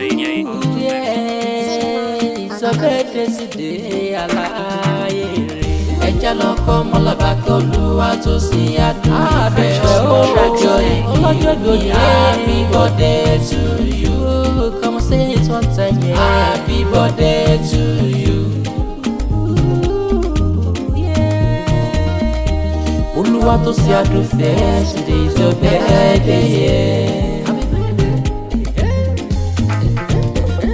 yemiadeiye. Yeah, it's a birthday today, alaye. Ẹja lọkọ mọlọbàkọ Oluwatosin Adunife ọlọ́jọ́ ìbí. Happy birthday to you. Come on, say it one time, yeah. Happy birthday to you. Oluwatosin Adunife, today is your birthday, yeah.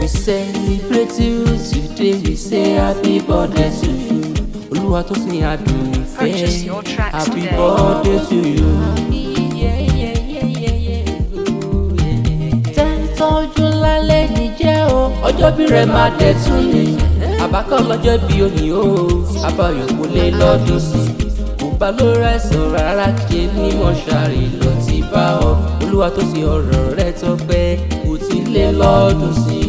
We celebrate you today, we say happy birthday to you. Oluwatosin Adunife, happy birthday to you. 10th of July lẹ́ni jẹ́ o, ọjọ́ bí rẹ̀ máa dẹ̀ tún ni. Àbákọ́ lọ́jọ́ bí òní o, àbáyọ̀ kò lè lọ́dún sí. Kò bá ló rẹ̀sọ̀ rárá ké ní mọ́ṣárì ló ti bá ọ. Oluwatosin ọ̀rọ̀ rẹ̀ tọ́pẹ́ kò ti lè lọ́dún sí.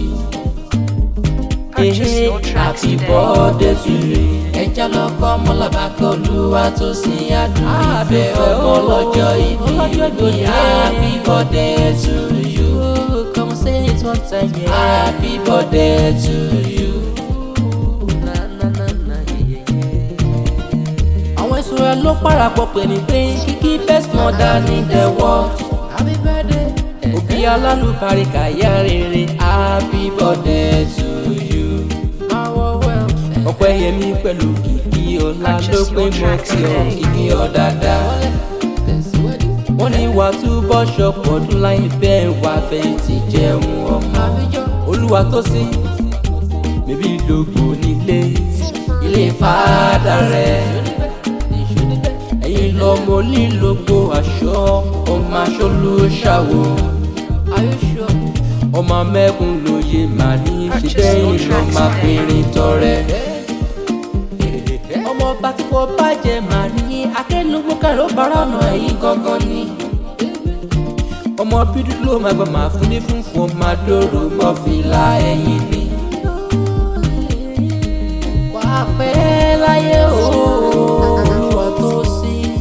Happy birthday to you. Ẹja lọkọ mọlọbàkọ Oluwatosin Adunife ọlọ́jọ́ ìbí. Happy birthday to you. Come say it one time, yeah. Happy birthday to you. Àwọn ìṣòro ló parapọ̀ pè mí pé kíkí best mother in the world. Happy birthday. Òbí alálùbáríkà yá rere. Happy birthday to you. Ọpẹ́ yẹmí pẹ̀lú kìkì ọ̀la ló pé mo kí ọ kìkì ọ dáadáa. Wọ́n ní wàá túbọ̀ ṣọpọ̀ ọdún láyé bẹ́ẹ̀ wá fẹ̀yìntì jẹun ọmọ. Oluwatosin bèbí Ilogbo nílé ilé fàdà rẹ̀. Ẹ̀yin lọ́mọ Ilogbo aṣọ ọmọ aṣọ ló ṣàwò. Ọmọ mẹ́kun lóye màá ní ṣe bẹ́ẹ̀ lọ́ máa pèrè tọrẹ. Ọmọ bá ti fọ bàjẹ́ màá ní akẹ́lógún kẹrọ bára ọ̀nà ẹ̀yìn gangan ni. Ọmọ bídú ló máa gbọ́ máa fún ní fúnfún ọmọ adóró mọ́ fìlà ẹ̀yìn ni. Wàá pẹ́ láyé o Oluwatosin,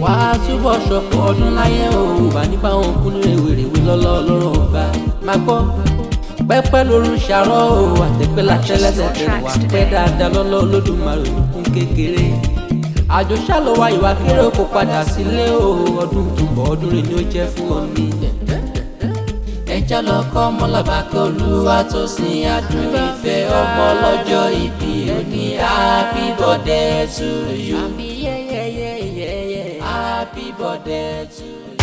wàá túbọ̀ ṣọ̀pọ̀ ọdún láyé o. Wà nípa òun kún ní rèwerèwe lọ́lọ́ ọlọ́rọ̀ ọba. Máa gbọ́ pẹ́pẹ́ lóru ṣàrọ̀ o, àtẹ̀pẹ́ látẹ́lẹ́sẹ̀ tẹ̀lé wà pẹ́ dáadáa lọ́lọ́ Olódùmarè kún kékeré. Àjò ṣàlọ́wà ìwà kéré kò padà sílé o, ọdún túbọ̀ ọdún rẹ̀ ni ó jẹ́ fún ọmọ. Ẹja lọkọ mọlọbàkọ Oluwatosin Adunife ọmọ ọlọ́jọ́ ìbí òní. Happy birthday to you. Happy birthday to you.